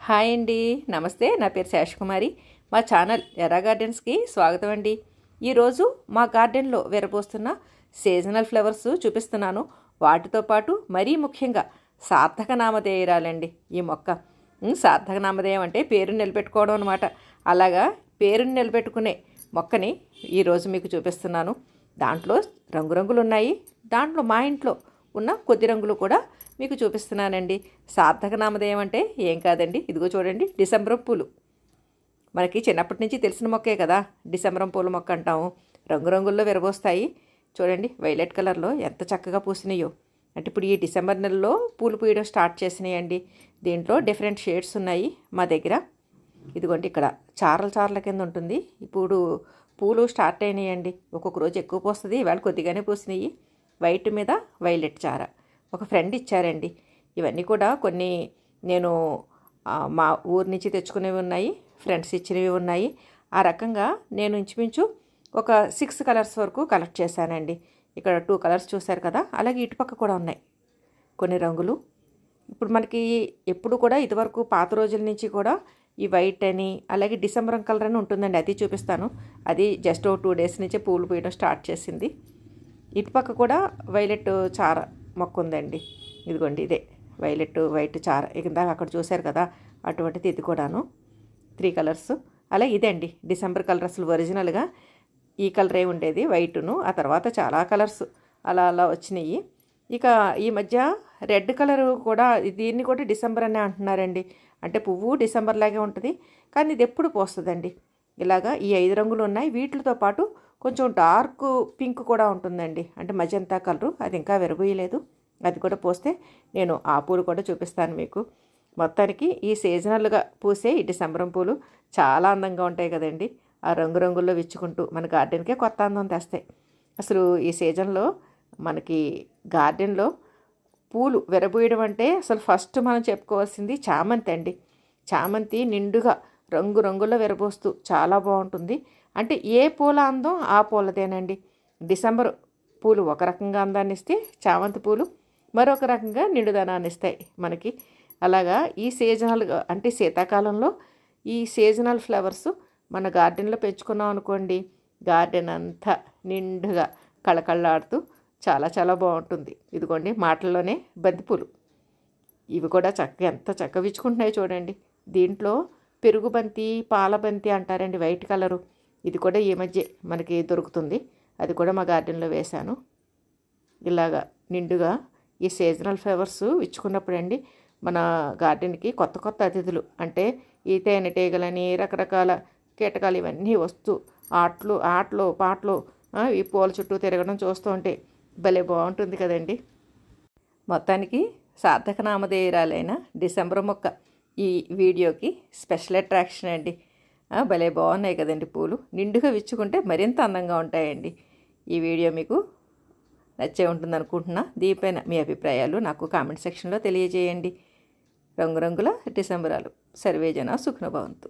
Hi అండి, నమస్తే. నా పేరు శేషకుమారి. మా ఛానల్ ఎర్రా గార్డెన్స్కి స్వాగతం అండి. ఈరోజు మా గార్డెన్లో విరబోస్తున్న సీజనల్ ఫ్లవర్స్ చూపిస్తున్నాను. వాటితో పాటు మరీ ముఖ్యంగా సార్థక నామధేయరాలండి ఈ మొక్క. సార్థక నామధేయం అంటే పేరుని నిలబెట్టుకోవడం అనమాట. అలాగా పేరుని నిలబెట్టుకునే మొక్కని ఈరోజు మీకు చూపిస్తున్నాను. దాంట్లో రంగురంగులు ఉన్నాయి. దాంట్లో మా ఇంట్లో ఉన్న కొద్ది రంగులు కూడా మీకు చూపిస్తున్నానండి. సార్థక నామధేయం అంటే ఏం కాదండి, ఇదిగో చూడండి, డిసెంబరం పూలు. మనకి చిన్నప్పటి నుంచి తెలిసిన మొక్కే కదా డిసెంబరం పూల మొక్క అంటాము. రంగురంగుల్లో విరబోస్తాయి. చూడండి, వైలెట్ కలర్లో ఎంత చక్కగా పూసినాయో. అంటే ఇప్పుడు ఈ డిసెంబర్ నెలలో పూలు పూయడం స్టార్ట్ చేసినాయండి. దీంట్లో డిఫరెంట్ షేడ్స్ ఉన్నాయి మా దగ్గర. ఇదిగోండి, ఇక్కడ చారల చారల కింద ఉంటుంది. ఇప్పుడు పూలు స్టార్ట్ అయినాయండి. ఒక్కొక్క రోజు ఎక్కువ పూస్తుంది, ఇవాళ కొద్దిగానే పూసినాయి. వైట్ మీద వైలెట్ చార ఒక ఫ్రెండ్ ఇచ్చారండి. ఇవన్నీ కూడా కొన్ని నేను మా ఊరి నుంచి తెచ్చుకునేవి ఉన్నాయి, ఫ్రెండ్స్ ఇచ్చినవి ఉన్నాయి. ఆ రకంగా నేను ఇంచుమించు ఒక 6 కలర్స్ వరకు కలెక్ట్ చేశానండి. ఇక్కడ 2 కలర్స్ చూశారు కదా, అలాగే ఇటుపక్క కూడా ఉన్నాయి కొన్ని రంగులు. ఇప్పుడు మనకి ఎప్పుడు కూడా ఇదివరకు పాత రోజుల నుంచి కూడా ఈ వైట్ అని అలాగే డిసెంబరం కలర్ అని ఉంటుందండి. అది చూపిస్తాను. అది జస్ట్ 2 డేస్ నుంచే పూలు పూయడం స్టార్ట్ చేసింది. ఇటుపక్క కూడా వైలెట్ చార మొక్క ఉందండి. ఇదిగోండి, ఇదే వైలెట్ వైట్ చార. ఇందాక అక్కడ చూశారు కదా, అటువంటిది ఇది కూడాను 3 కలర్స్. అలా ఇదే అండి డిసెంబర్ కలర్. అసలు ఒరిజినల్గా ఈ కలరే ఉండేది, వైటును. ఆ తర్వాత చాలా కలర్స్ అలా అలా వచ్చినాయి. ఇక ఈ మధ్య రెడ్ కలర్ కూడా, దీన్ని కూడా డిసెంబర్ అనే అంటున్నారండి. అంటే పువ్వు డిసెంబర్ లాగే ఉంటుంది, కానీ ఇది ఎప్పుడు పోస్తుందండి. ఇలాగా ఈ 5 రంగులు ఉన్నాయి. వీటితో పాటు కొంచెం డార్క్ పింక్ కూడా ఉంటుందండి, అంటే మజంతా కలరు. అది ఇంకా విరబోయలేదు. అది కూడా పోస్తే నేను ఆ పూలు కూడా చూపిస్తాను మీకు. మొత్తానికి ఈ సీజనల్గా పూసే ఈ డిసెంబరం పూలు చాలా అందంగా ఉంటాయి కదండి. ఆ రంగురంగుల్లో విచ్చుకుంటూ మన గార్డెన్కే కొత్త అందం తెస్తాయి. అసలు ఈ సీజన్లో మనకి గార్డెన్లో పూలు విరబోయడం అంటే అసలు ఫస్ట్ మనం చెప్పుకోవాల్సింది చామంతి అండి. చామంతి నిండుగా రంగురంగుల్లో విరబోస్తూ చాలా బాగుంటుంది. అంటే ఏ పూల అందం ఆ పూలదేనండి. డిసెంబర్ పూలు ఒక రకంగా అందాన్ని ఇస్తే, చామంతి పూలు మరొక రకంగా నిండుదనాన్ని ఇస్తాయి మనకి. అలాగా ఈ సీజనల్గా అంటే శీతాకాలంలో ఈ సీజనల్ ఫ్లవర్స్ మన గార్డెన్లో పెంచుకున్నాం అనుకోండి, గార్డెన్ అంతా నిండుగా కళకళలాడుతూ చాలా చాలా బాగుంటుంది. ఇదిగోండి, మాటల్లోనే బంతిపూలు. ఇవి కూడా చక్కగా ఎంత చక్కగా విచ్చుకుంటున్నాయి చూడండి. దీంట్లో పెరుగు బంతి, పాల బంతి అంటారండి, వైట్ కలరు. ఇది కూడా ఈ మధ్య మనకి దొరుకుతుంది. అది కూడా మా గార్డెన్లో వేశాను. ఇలాగా నిండుగా ఈ సీజనల్ ఫ్లవర్స్ ఇచ్చుకున్నప్పుడు అండి మన గార్డెన్కి కొత్త కొత్త అతిథులు, అంటే ఈ తేనెటీగలని రకరకాల కీటకాలు ఇవన్నీ వస్తూ ఆటలు పాటలు ఈ పూల చుట్టూ తిరగడం చూస్తూ ఉంటే భలే బాగుంటుంది కదండి. మొత్తానికి సార్థక నామధేయురాలైన డిసెంబర్ మొక్క ఈ వీడియోకి స్పెషల్ అట్రాక్షన్ అండి. భలే బాగున్నాయి కదండి పూలు. నిండుగా విచ్చుకుంటే మరింత అందంగా ఉంటాయండి. ఈ వీడియో మీకు నచ్చే ఉంటుంది అనుకుంటున్నా. దీనిపైన మీ అభిప్రాయాలు నాకు కామెంట్ సెక్షన్లో తెలియజేయండి. రంగురంగుల డిసెంబరాలు. సర్వేజన సుఖనభవంతు.